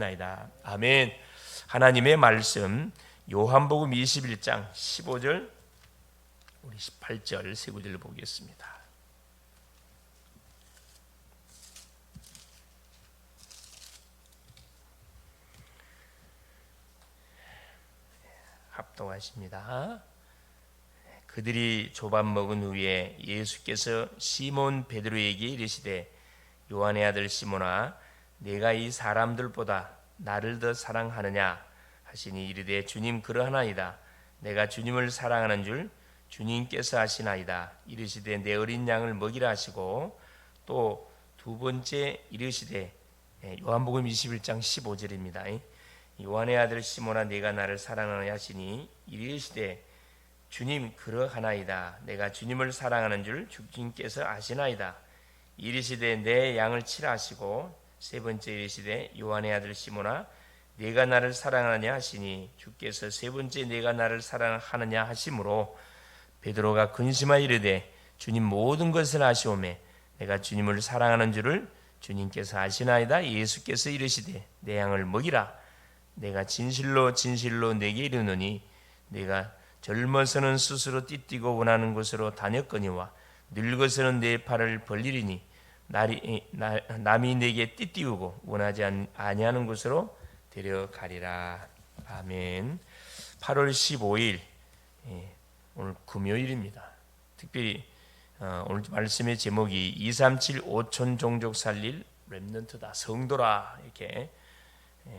나이다. 아멘. 하나님의 말씀 요한복음 21장 15절 우리 18절 세 구절을 보겠습니다. 합독하십니다. 그들이 조밥 먹은 후에 예수께서 시몬 베드로에게 이르시되 요한의 아들 시몬아 내가 이 사람들보다 나를 더 사랑하느냐 하시니 이르되 주님 그러하나이다. 내가 주님을 사랑하는 줄 주님께서 아시나이다. 이르시되 내 어린 양을 먹이라 하시고 또 두 번째 이르시되 요한복음 21장 15절입니다. 요한의 아들 시몬아 내가 나를 사랑하느냐 하시니 이르시되 주님 그러하나이다. 내가 주님을 사랑하는 줄 주님께서 아시나이다. 이르시되 내 양을 치라 하시고 세 번째 이르시되 요한의 아들 시몬아 내가 나를 사랑하느냐 하시니 주께서 세 번째 내가 나를 사랑하느냐 하심으로 베드로가 근심하여 이르되 주님 모든 것을 아시오매 내가 주님을 사랑하는 줄을 주님께서 아시나이다. 예수께서 이르시되 내 양을 먹이라. 내가 진실로 진실로 내게 이르노니 내가 젊어서는 스스로 띠뛰고 원하는 곳으로 다녔거니와 늙어서는 내 팔을 벌리리니 남이 내게 띠띠우고 원하지 아니하는 곳으로 데려가리라. 아멘. 8월 15일 오늘 금요일입니다. 특별히 오늘 말씀의 제목이 237 5천 종족 살릴 렘넌트다 성도라 이렇게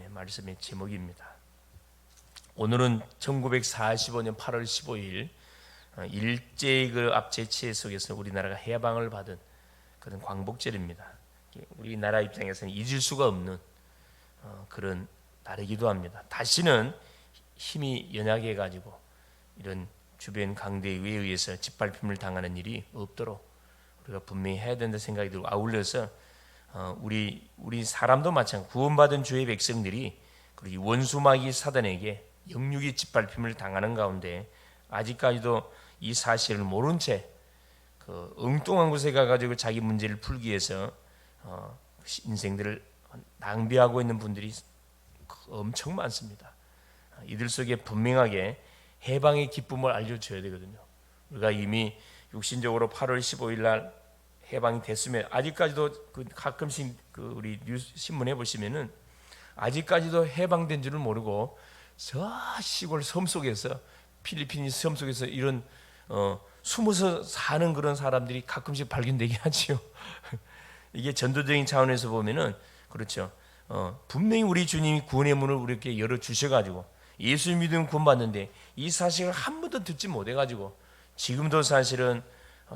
말씀의 제목입니다. 오늘은 1945년 8월 15일 일제의 그 압제체 속에서 우리나라가 해방을 받은 그런 광복절입니다. 우리나라 입장에서는 잊을 수가 없는 그런 날이기도 합니다. 다시는 힘이 연약해가지고 이런 주변 강대에 의해서 짓밟힘을 당하는 일이 없도록 우리가 분명히 해야 된다 생각이 들고 아울러서 우리 사람도 마찬가지 구원받은 주의 백성들이 그리고 원수마귀 사단에게 영육이 짓밟힘을 당하는 가운데 아직까지도 이 사실을 모른 채 그 엉뚱한 곳에 가가지고 자기 문제를 풀기 위해서 인생들을 낭비하고 있는 분들이 엄청 많습니다. 이들 속에 분명하게 해방의 기쁨을 알려줘야 되거든요. 우리가 이미 육신적으로 8월 15일 날 해방이 됐으면 아직까지도 가끔씩 우리 뉴스 신문에 보시면은 아직까지도 해방된 줄을 모르고 저 시골 섬 속에서 필리핀 섬 속에서 이런 숨어서 사는 그런 사람들이 가끔씩 발견되긴 하지요. 이게 전도적인 차원에서 보면은 그렇죠. 분명히 우리 주님이 구원의 문을 우리에게 열어 주셔가지고 예수 믿으면 구원받는데 이 사실을 한 번도 듣지 못해가지고 지금도 사실은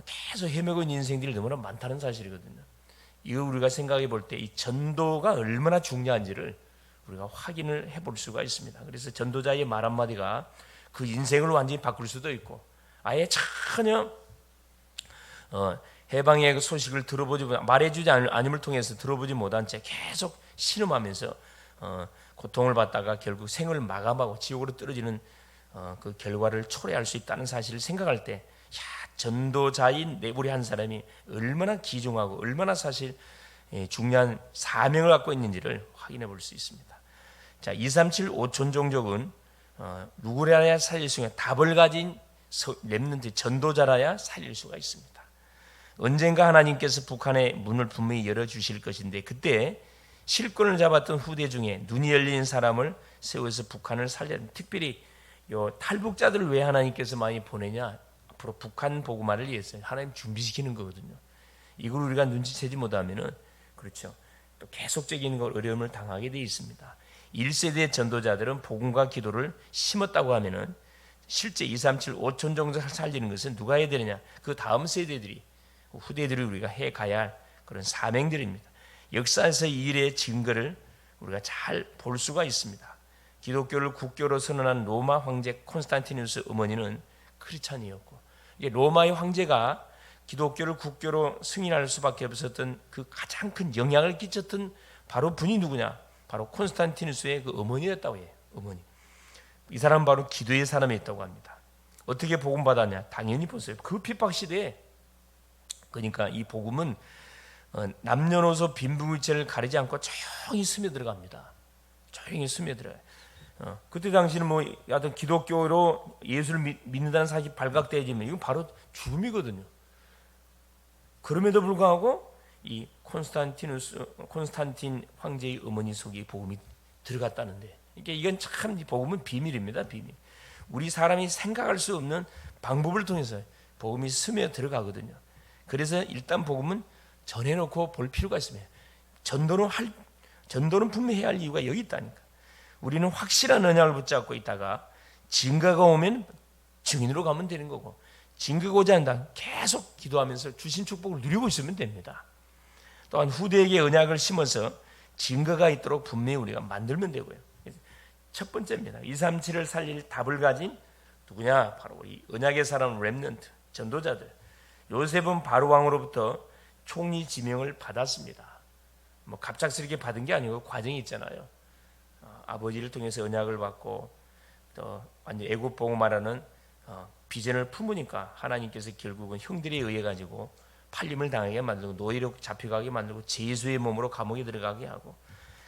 계속 헤매고 있는 인생들이 너무나 많다는 사실이거든요. 이거 우리가 생각해 볼 때 이 전도가 얼마나 중요한지를 우리가 확인을 해볼 수가 있습니다. 그래서 전도자의 말 한마디가 그 인생을 완전히 바꿀 수도 있고 아예 전혀 해방의 소식을 들어보지 말해주지 않음을 통해서 들어보지 못한 채 계속 신음하면서 고통을 받다가 결국 생을 마감하고 지옥으로 떨어지는 그 결과를 초래할 수 있다는 사실을 생각할 때 전도자인 우리 한 사람이 얼마나 귀중하고 얼마나 사실 중요한 사명을 갖고 있는지를 확인해 볼 수 있습니다. 자, 237 5천 종족은 누구라야 살릴 수 있는 답을 가진 렘넌트 전도자라야 살릴 수가 있습니다. 언젠가 하나님께서 북한의 문을 분명히 열어주실 것인데 그때 실권을 잡았던 후대 중에 눈이 열린 사람을 세워서 북한을 살려 특별히 요 탈북자들을 왜 하나님께서 많이 보내냐 앞으로 북한 복음화를 위해서 하나님 준비시키는 거거든요. 이걸 우리가 눈치채지 못하면은 그렇죠. 또 계속적인 어려움을 당하게 되어 있습니다. 1세대 전도자들은 복음과 기도를 심었다고 하면은 실제 237 5천 정도 살리는 것은 누가 해야 되느냐? 그 다음 세대들이 후대들이 우리가 해 가야 할 그런 사명들입니다. 역사에서 이 일의 증거를 우리가 잘 볼 수가 있습니다. 기독교를 국교로 선언한 로마 황제 콘스탄티누스 어머니는 크리스찬이었고 로마의 황제가 기독교를 국교로 승인할 수밖에 없었던 그 가장 큰 영향을 끼쳤던 바로 분이 누구냐? 바로 콘스탄티누스의 그 어머니였다고 해요. 어머니. 이 사람은 바로 기도의 사람이었다고 합니다. 어떻게 복음 받았냐? 당연히 보세요. 그 핍박 시대에 그러니까 이 복음은 남녀노소 빈부일체를 가리지 않고 조용히 스며들어갑니다. 조용히 스며들어요. 그때 당시는 뭐 하여튼 기독교로 예수를 믿는다는 사실이 발각되어지면 이건 바로 죽음이거든요. 그럼에도 불구하고 이 콘스탄틴 황제의 어머니 속에 복음이 들어갔다는데, 이건 참 복음은 비밀입니다. 비밀. 우리 사람이 생각할 수 없는 방법을 통해서 복음이 스며 들어가거든요. 그래서 일단 복음은 전해놓고 볼 필요가 있습니다. 전도는 분명히 해야 할 이유가 여기 있다니까. 우리는 확실한 언약을 붙잡고 있다가 증거가 오면 증인으로 가면 되는 거고, 증거가 오지 않는다 계속 기도하면서 주신 축복을 누리고 있으면 됩니다. 또한 후대에게 언약을 심어서 증거가 있도록 분명히 우리가 만들면 되고요. 첫 번째입니다. 237을 살릴 답을 가진 누구냐? 바로 우리 언약의 사람 렘넌트, 전도자들. 요셉은 바로 왕으로부터 총리 지명을 받았습니다. 뭐 갑작스럽게 받은 게 아니고 과정이 있잖아요. 아버지를 통해서 언약을 받고 또 완전 애굽 복음하라는 비전을 품으니까 하나님께서 결국은 형들에 의해 가지고 팔림을 당하게 만들고 노예로 잡혀가게 만들고 제수의 몸으로 감옥에 들어가게 하고,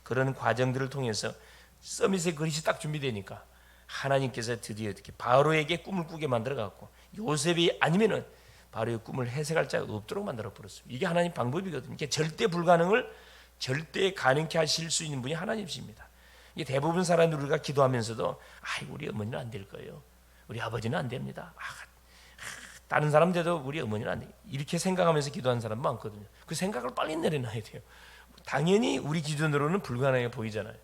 그런 과정들을 통해서 서밋의 그릇이 딱 준비되니까 하나님께서 드디어 이렇게 바로에게 꿈을 꾸게 만들어 갖고 요셉이 아니면은 바로의 꿈을 해석할 자가 없도록 만들어 버렸습니다. 이게 하나님 방법이거든요. 이게 절대 불가능을 절대 가능케 하실 수 있는 분이 하나님이십니다. 이게 대부분 사람들 우리가 기도하면서도 우리 어머니는 안 될 거예요. 우리 아버지는 안 됩니다. 다른 사람들도 우리 어머니는 안 돼. 이렇게 생각하면서 기도하는 사람 많거든요. 그 생각을 빨리 내려놔야 돼요. 당연히 우리 기준으로는 불가능해 보이잖아요.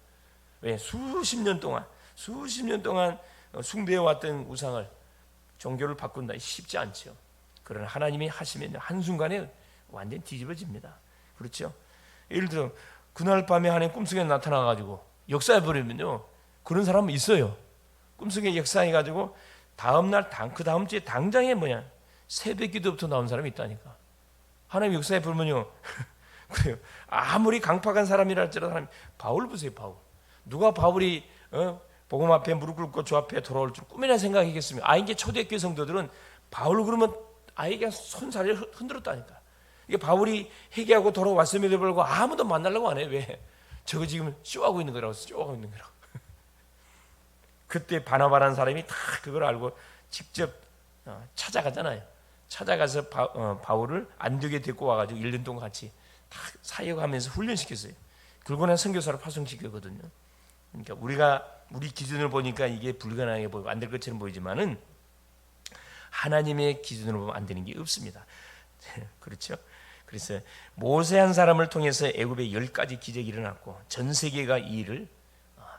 왜? 수십 년 동안 숭배해왔던 우상을, 종교를 바꾼다 쉽지 않죠. 그러나 하나님이 하시면 한순간에 완전히 뒤집어집니다. 그렇죠? 예를 들어 그날 밤에 하나님 꿈속에 나타나가지고 역사해버리면요, 그런 사람은 있어요. 꿈속에 역사해가지고 다음날 그 다음 주에 당장에 새벽 기도부터 나온 사람이 있다니까. 하나님 역사해보면요 그래요. 아무리 강팍한 사람이라 할지라도 하나님, 바울 보세요. 누가 바울이 복음 앞에 무릎 꿇고 주 앞에 돌아올 줄 꿈이나 생각했겠습니까? 이게 초대교회 성도들은 바울 그러면 그냥 손살을 흔들었다니까. 이게 바울이 회개하고 돌아왔음에도 불구하고 아무도 만나려고 안 해요. 왜? 저거 지금 쇼하고 있는 거라고. 그때 바나바라는 사람이 다 그걸 알고 직접 찾아가잖아요. 찾아가서 바울을 안디옥에 데리고 와가지고 1년 동안 같이 다 사역하면서 훈련시켰어요. 그러고 난 선교사로 파송시켰거든요. 그러니까 우리 기준을 보니까 이게 불가능하게 보이고 안 될 것처럼 보이지만은 하나님의 기준으로 보면 안 되는 게 없습니다. 그렇죠? 그래서 모세 한 사람을 통해서 애굽에 10가지 기적이 일어났고 전 세계가 이 일을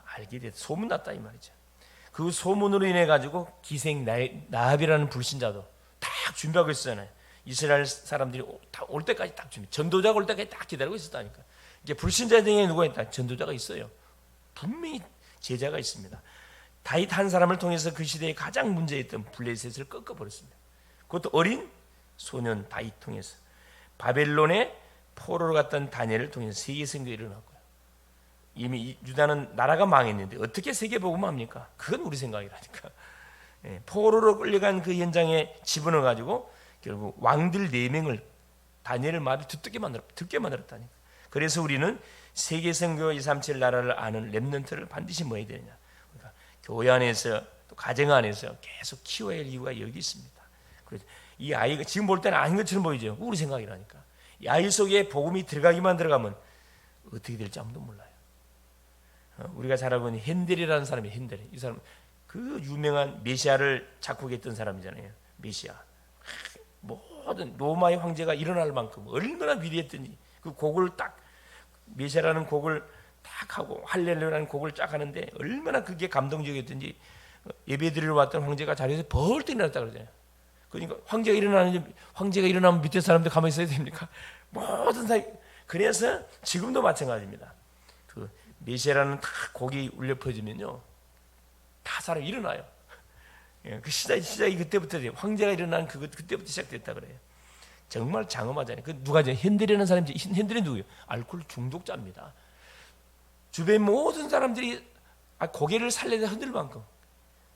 알게 돼서 소문났다 이 말이죠. 그 소문으로 인해 가지고 기생 나합이라는 불신자도 딱 준비하고 있었잖아요. 이스라엘 사람들이 다 올 때까지 딱 준비, 전도자가 올 때까지 딱 기다리고 있었다니까. 이게 불신자 중에 누가 있다? 전도자가 있어요. 분명히 제자가 있습니다. 다윗 한 사람을 통해서 그 시대에 가장 문제였던 블레셋을 꺾어버렸습니다. 그것도 어린 소년 다윗 통해서. 바벨론에 포로로 갔던 다니엘을 통해서 세계 선교가 일어났고요. 이미 유다는 나라가 망했는데 어떻게 세계 복음을 합니까? 그건 우리 생각이라니까. 포로로 끌려간 그 현장에 집어넣어 가지고 결국 왕들 4명을 다니엘을 말을 듣게 만들었다니까. 그래서 우리는 세계 선교 237 나라를 아는 렘넌트를 반드시 모아야 되느냐. 그러니까 교회 안에서 또 가정 안에서 계속 키워야 할 이유가 여기 있습니다. 그래서 이 아이가 지금 볼 때는 아닌 것처럼 보이죠. 우리 생각이라니까. 이 아이 속에 복음이 들어가면 어떻게 될지 아무도 몰라요. 우리가 잘 알고 있는 핸델이라는 사람이 핸델. 이 사람 그 유명한 메시아를 작곡했던 사람이잖아요. 메시아. 모든 로마의 황제가 일어날 만큼 얼마나 위대했던지 그 곡을 딱 메시아라는 곡을 딱 하고 할렐루야라는 곡을 쫙 하는데 얼마나 그게 감동적이었던지 예배드리러 왔던 황제가 자리에서 벌떡 일어났다 그러잖아요. 그러니까 황제가 일어나면 밑에 사람들 가만히 있어야 됩니까? 모든 사람. 그래서 지금도 마찬가지입니다. 그 메시아라는 딱 곡이 울려 퍼지면요, 다 사람이 일어나요. 그 시작이 그때부터 돼요. 황제가 일어난 그때부터 시작됐다 그래요. 정말 장엄하잖아요. 그 누가 이제 핸델이라는 사람이, 핸델이 누구예요? 알코올 중독자입니다. 주변 모든 사람들이 고개를 살려서 흔들 만큼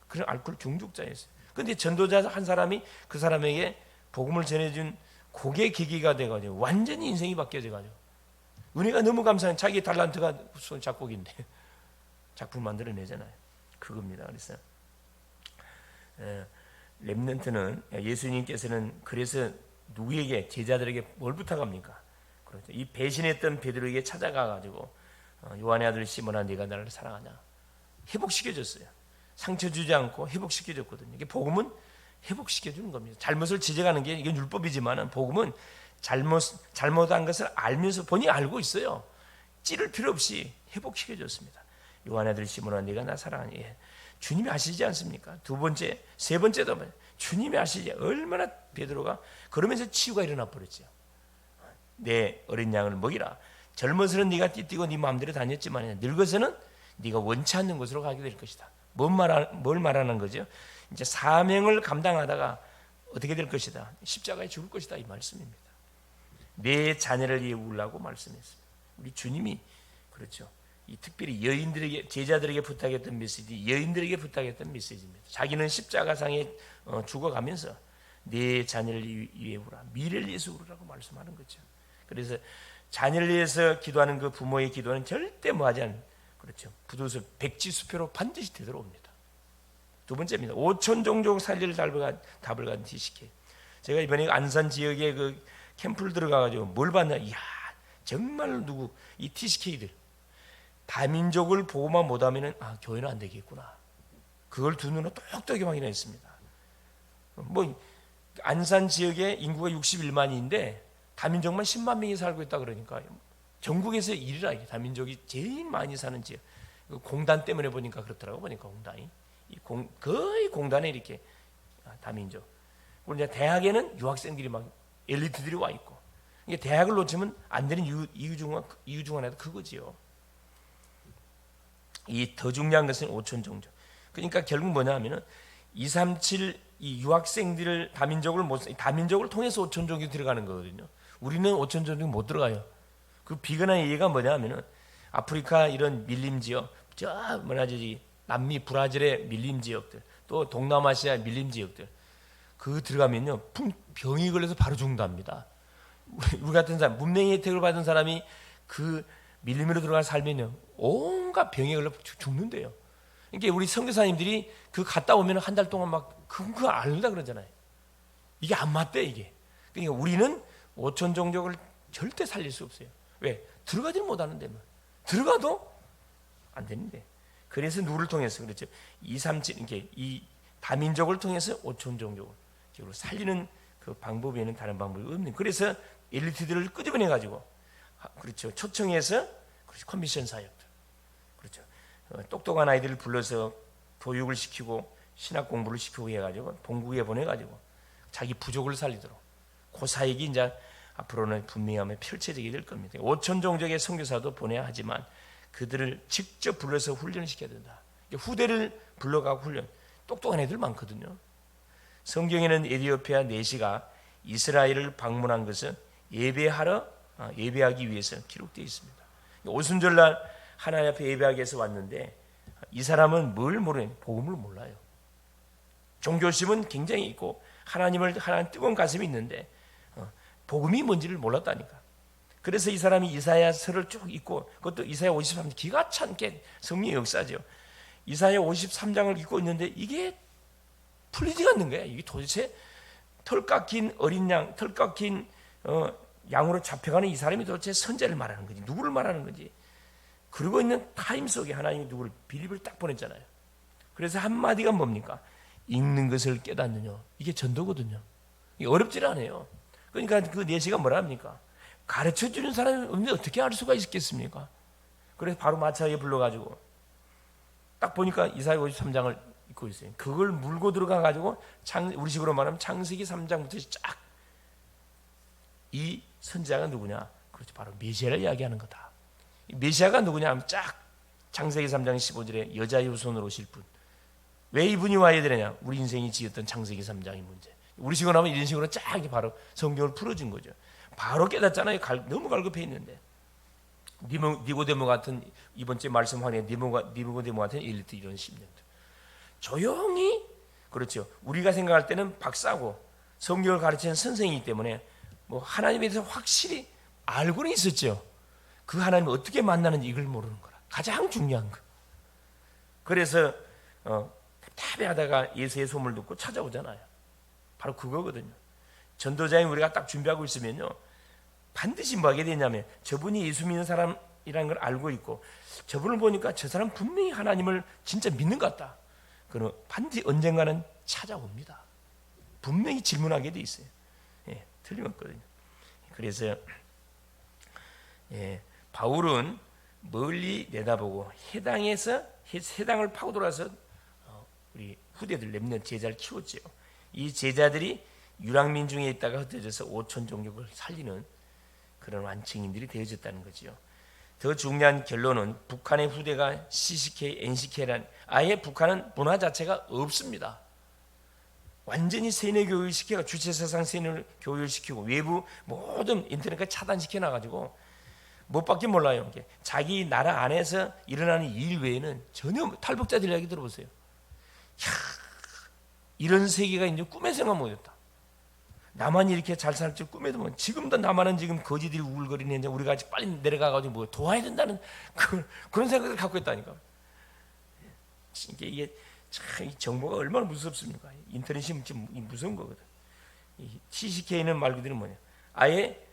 그런 알코올 중독자였어요. 그런데 전도자 한 사람이 그 사람에게 복음을 전해준 그게 계기가 돼가지고 완전히 인생이 바뀌어져가지고 은혜가 너무 감사한 자기 달란트가 작곡인데 작품 만들어내잖아요. 그겁니다. 그래서 렘넌트는 예수님께서는 그래서 누구에게 제자들에게 뭘 부탁합니까? 그렇죠. 이 배신했던 베드로에게 찾아가 가지고 요한의 아들 시몬아 네가 나를 사랑하냐 회복시켜줬어요. 상처 주지 않고 회복시켜줬거든요. 이게 복음은 회복시켜주는 겁니다. 잘못을 지적하는 게 이게 율법이지만은 복음은 잘못한 것을 알면서 본인이 알고 있어요. 찌를 필요 없이 회복시켜줬습니다. 요한의 아들 시몬아 네가 나 사랑하니 예. 주님이 아시지 않습니까? 두 번째, 세 번째도 주님이 아시지 얼마나 베드로가 그러면서 치유가 일어나 버렸죠. 내 어린 양을 먹이라. 젊어서는 네가 띠뛰고 네 마음대로 다녔지만 늙어서는 네가 원치 않는 곳으로 가게 될 것이다. 뭘 말하는 거죠? 이제 사명을 감당하다가 어떻게 될 것이다. 십자가에 죽을 것이다 이 말씀입니다. 내 자녀를 위해 울라고 말씀했습니다. 우리 주님이 그렇죠. 이 특별히 여인들에게 제자들에게 부탁했던 메시지, 여인들에게 부탁했던 메시지입니다. 자기는 십자가상에 죽어가면서 내 자녀를 위해 울라, 미래를 위해서 울으라고 말씀하는 거죠. 그래서 자녀를 위해서 기도하는 그 부모의 기도는 절대 뭐하지 않는 그렇죠. 부도수 백지수표로 반드시 되돌아옵니다. 두 번째입니다. 5천 종족 살릴 답을 간 TCK. 제가 이번에 안산 지역에 그 캠프를 들어가가지고 뭘 봤냐? 이야 정말 누구 이 TCK들 다민족을 보고만 못하면은 교회는 안 되겠구나. 그걸 두 눈으로 똑똑히 확인했습니다. 뭐 안산 지역에 인구가 61만인데 다민족만 10만 명이 살고 있다 그러니까 전국에서 1위라 이게 다민족이 제일 많이 사는 지역. 공단 때문에 보니까 그렇더라고 보니까 공단이 거의 공단에 이렇게 다민족. 그리고 이제 대학에는 유학생들이 막 엘리트들이 와 있고. 이게 대학을 놓치면 안 되는 이유 중 하나도 그거지요. 이 더 중요한 것은 5천 종족. 그러니까 결국 뭐냐면은 237 이 유학생들을 다민족을 통해서 5천 종족이 들어가는 거거든요. 우리는 5천 종족이 못 들어가요. 그 비근한 얘기가 뭐냐면은 아프리카 이런 밀림 지역, 남미 브라질의 밀림 지역들, 또 동남아시아 밀림 지역들, 그 들어가면요 병이 걸려서 바로 죽는답니다. 우리 같은 사람, 문명의 혜택을 받은 사람이 그 밀림으로 들어가 살면요 온갖 병에 걸려 죽는데요. 그러니까 우리 선교사님들이 그 갔다 오면 한 달 동안 막 그거 알다 그러잖아요. 이게 안 맞대 이게. 그러니까 우리는 5천 종족을 절대 살릴 수 없어요. 왜? 들어가지는 못하는데 뭐. 들어가도 안 되는데. 그래서 누구를 통해서 그렇죠. 237 이렇게 이 다민족을 통해서 5천 종족을 살리는 그 방법에는 다른 방법이 없는. 그래서 엘리트들을 끄집어내 가지고 그렇죠. 초청해서 그렇죠. 커미션 사역들. 그렇죠. 똑똑한 아이들을 불러서 교육을 시키고 신학 공부를 시키고 해가지고 본국에 보내가지고 자기 부족을 살리도록 그 사역이 이제 앞으로는 분명히 하면 펼쳐지게 될 겁니다. 5천 종족의 선교사도 보내야 하지만 그들을 직접 불러서 훈련을 시켜야 된다. 후대를 불러가고 훈련. 똑똑한 애들 많거든요. 성경에는 에티오피아 내시가 이스라엘을 방문한 것은 예배하기 위해서 기록되어 있습니다. 오순절날 하나님 앞에 예배하기 위해서 왔는데 이 사람은 뭘 모르는 복음을 몰라요. 종교심은 굉장히 있고 하나님 뜨거운 가슴이 있는데 복음이 뭔지를 몰랐다니까. 그래서 이 사람이 이사야서를 쭉 읽고 그것도 이사야 53장 기가 찬게 성령의 역사죠. 이사야 53장을 읽고 있는데 이게 풀리지가 않는 거야. 이게 도대체 털 깎인 어린 양, 털 깎인 양으로 잡혀가는 이 사람이 도대체 선자를 말하는 건지 누구를 말하는 건지 그러고 있는 타임 속에 하나님이 누구를 비립을 딱 보냈잖아요. 그래서 한마디가 뭡니까? 읽는 것을 깨닫느냐. 이게 전도거든요. 이게 어렵지 않아요. 그러니까 그 내시가 뭐라 합니까? 가르쳐주는 사람이 없는데 어떻게 알 수가 있겠습니까? 그래서 바로 마차에 불러가지고 딱 보니까 이사야 53장을 읽고 있어요. 그걸 물고 들어가가지고 우리 식으로 말하면 창세기 3장부터 쫙 이 선지자가 누구냐? 그렇죠. 바로 메시아를 이야기하는 거다. 메시아가 누구냐 하면 쫙 창세기 3장 15절에 여자의 후손으로 오실 분. 왜 이분이 와야 되느냐? 우리 인생이 지었던 창세기 3장의 문제. 우리 식으로 하면 이런 식으로 쫙 바로 성경을 풀어준 거죠. 바로 깨닫잖아요. 너무 갈급해 있는데. 니고데모 같은 이번 주에 말씀 하네. 니고데모 같은 엘리트 이런 심령들. 조용히 그렇죠. 우리가 생각할 때는 박사고 성경을 가르치는 선생이기 때문에 뭐 하나님에 대해서 확실히 알고는 있었죠. 그 하나님을 어떻게 만나는지 이걸 모르는 거라. 가장 중요한 거. 그래서 답답해하다가 예수의 소문을 듣고 찾아오잖아요. 바로 그거거든요. 전도자인 우리가 딱 준비하고 있으면요, 반드시 뭐 하게 되냐면 저분이 예수 믿는 사람이라는 걸 알고 있고 저분을 보니까 저 사람 분명히 하나님을 진짜 믿는 것 같다. 그럼 반드시 언젠가는 찾아옵니다. 분명히 질문하게 돼 있어요. 예, 틀림없거든요. 그래서 바울은 멀리 내다보고 해당을 파고 돌아서 우리 후대들 렘넌트 제자를 키웠죠. 이 제자들이 유랑민 중에 있다가 흩어져서 5천 종족을 살리는 그런 완충인들이 되어졌다는 거죠. 더 중요한 결론은 북한의 후대가 CCK, NCK란 아예 북한은 문화 자체가 없습니다. 완전히 세뇌 교육을 시켜가 주체사상 세뇌 교육을 시키고 외부 모든 인터넷까지 차단시켜 놔가지고 못 밖에 몰라요. 자기 나라 안에서 일어나는 일 외에는 전혀 탈북자들 이야기 들어보세요. 이런 세계가 이제 꿈에 생각 못했다. 나만 이렇게 잘 살 줄 꿈에도 못. 지금도 나만은 지금 거지들이 우울거리는데 우리가 아직 빨리 내려가가지고 뭐 도와야 된다는 그런 생각을 갖고 있다니까. 이게 참 이 정보가 얼마나 무섭습니까? 인터넷이 무서운 거거든. CCK는 말 그대로 뭐냐? 아예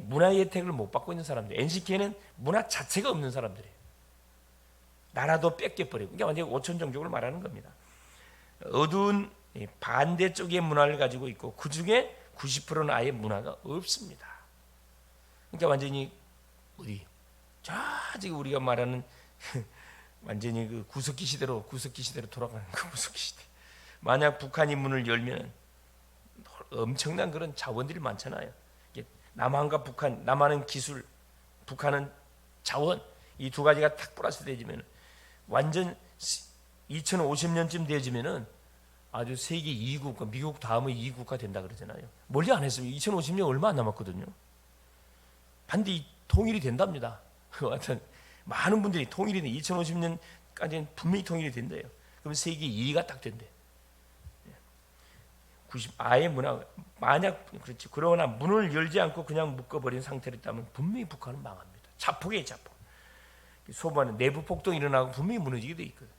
문화의 혜택을 못 받고 있는 사람들. NCK는 문화 자체가 없는 사람들이에요. 나라도 뺏겨버리고. 그러니까 완전히 5천 종족을 말하는 겁니다. 어두운 반대쪽의 문화를 가지고 있고 그 중에 90%는 아예 문화가 없습니다. 그러니까 완전히 어디 지금 우리가 말하는 완전히 그 구석기 시대로 돌아가는 그 구석기 시대. 만약 북한이 문을 열면 엄청난 그런 자원들이 많잖아요. 남한과 북한, 남한은 기술, 북한은 자원, 이 두 가지가 탁 플러스 되지면 완전 2050년쯤 되어지면은 아주 세계 2국가, 미국 다음의 2국가 된다 그러잖아요. 멀리 안 했으면 2050년 얼마 안 남았거든요. 반드시 통일이 된답니다. 하여튼 많은 분들이 통일이 돼. 2050년까지는 분명히 통일이 된대요. 그럼 세계 2위가 딱 된대. 90 아예 문화 만약 그렇지. 그러나 문을 열지 않고 그냥 묶어버린 상태로 있다면 분명히 북한은 망합니다. 자폭이에요, 자폭. 소반은 내부 폭동이 일어나고 분명히 무너지게 돼 있거든.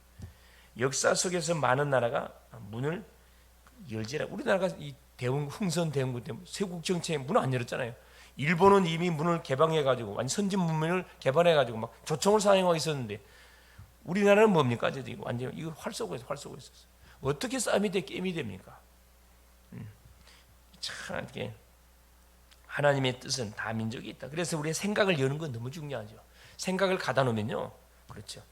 역사 속에서 많은 나라가 문을 열지라. 우리나라가 이 흥선 대원군 때문에 세국 정치에 문을 안 열었잖아요. 일본은 이미 문을 개방해가지고 완전 선진 문명을 개발해가지고 막 조총을 사용하고 있었는데 우리나라는 뭡니까? 완전 이거 활쏘고 있었어. 어떻게 싸움이 돼 게임이 됩니까? 참 이렇게 하나님의 뜻은 다민족이 있다. 그래서 우리의 생각을 여는 건 너무 중요하죠. 생각을 가다 놓으면요, 그렇죠.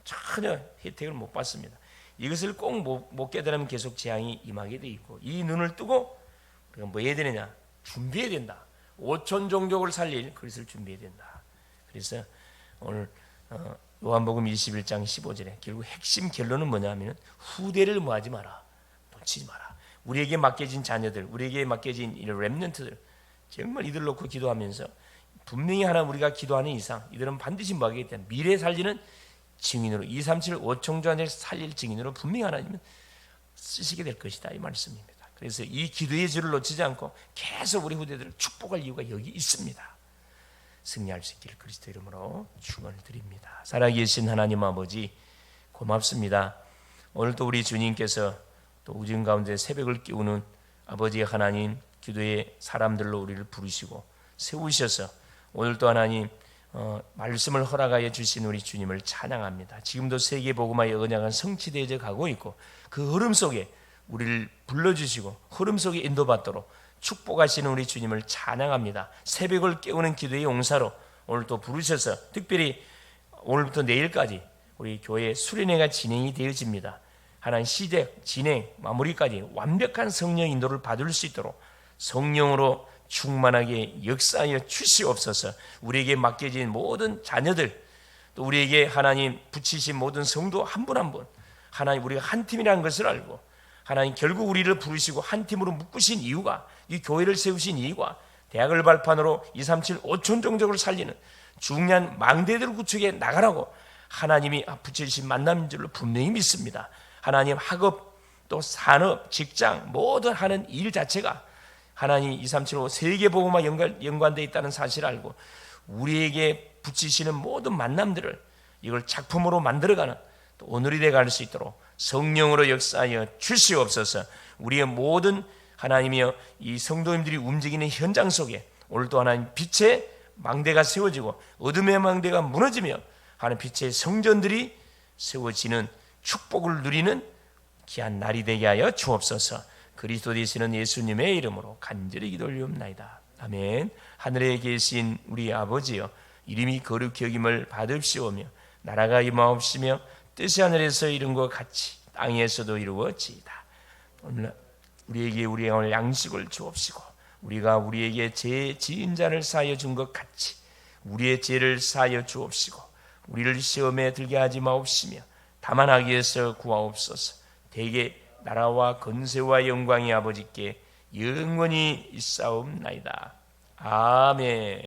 전혀 혜택을 못 받습니다. 이것을 꼭 못 깨달으면 계속 재앙이 임하게 돼 있고 이 눈을 뜨고 우리가 뭐 해야 되느냐? 준비해야 된다. 5천 종족을 살릴 그것을 준비해야 된다. 그래서 오늘 요한복음 21장 15절에 결국 핵심 결론은 뭐냐면 후대를 뭐하지 마라. 놓치지 마라. 우리에게 맡겨진 자녀들, 우리에게 맡겨진 이 렘넌트들 정말 이들 놓고 기도하면서 분명히 하나 우리가 기도하는 이상 이들은 반드시 뭐하게 되냐? 미래 살리는 증인으로 237 5청조안을 살릴 증인으로 분명히 하나님은 쓰시게 될 것이다 이 말씀입니다. 그래서 이 기도의 줄을 놓치지 않고 계속 우리 후대들을 축복할 이유가 여기 있습니다. 승리할 수 있기를 그리스도 이름으로 축원을 드립니다. 살아계신 하나님 아버지 고맙습니다. 오늘도 우리 주님께서 또 우중 가운데 새벽을 깨우는 아버지 하나님 기도의 사람들로 우리를 부르시고 세우셔서 오늘도 하나님 말씀을 허락하여 주신 우리 주님을 찬양합니다. 지금도 세계 복음화의 언약은 성취되어져 가고 있고 그 흐름 속에 우리를 불러주시고 흐름 속에 인도받도록 축복하시는 우리 주님을 찬양합니다. 새벽을 깨우는 기도의 용사로 오늘 또 부르셔서 특별히 오늘부터 내일까지 우리 교회 수련회가 진행이 되어집니다. 하나님 시작, 진행, 마무리까지 완벽한 성령 인도를 받을 수 있도록 성령으로 충만하게 역사하여 주시옵소서. 우리에게 맡겨진 모든 자녀들 또 우리에게 하나님 붙이신 모든 성도 한 분 한 분 하나님 우리가 한 팀이라는 것을 알고 하나님 결국 우리를 부르시고 한 팀으로 묶으신 이유가 이 교회를 세우신 이유가 대학을 발판으로 237 5천 종족을 살리는 중요한 망대들 구축에 나가라고 하나님이 붙이신 만남인 줄로 분명히 믿습니다. 하나님 학업 또 산업 직장 모든 하는 일 자체가 하나님 2375 세계복음과 연관되어 있다는 사실을 알고 우리에게 붙이시는 모든 만남들을 이걸 작품으로 만들어가는 또 오늘이 돼갈 수 있도록 성령으로 역사하여 주시옵소서. 우리의 모든 하나님이여 이 성도님들이 움직이는 현장 속에 오늘도 하나님 빛의 망대가 세워지고 어둠의 망대가 무너지며 하나님 빛의 성전들이 세워지는 축복을 누리는 귀한 날이 되게 하여 주옵소서. 그리스도 되시는 예수님의 이름으로 간절히 기도 올리옵나이다. 아멘. 하늘에 계신 우리 아버지여, 이름이 거룩히 여김을 받으시오며 나라가 임하옵시며 뜻이 하늘에서 이룬 것 같이 땅에서도 이루어지이다. 오늘 우리에게 우리의 오늘 양식을 주옵시고 우리가 우리에게 죄 지은 자를 사하여 준 것 같이 우리의 죄를 사하여 주옵시고 우리를 시험에 들게 하지 마옵시며 다만 악에서 구하옵소서. 대개 나라와 권세와 영광이 아버지께 영원히 있사옵나이다. 아멘.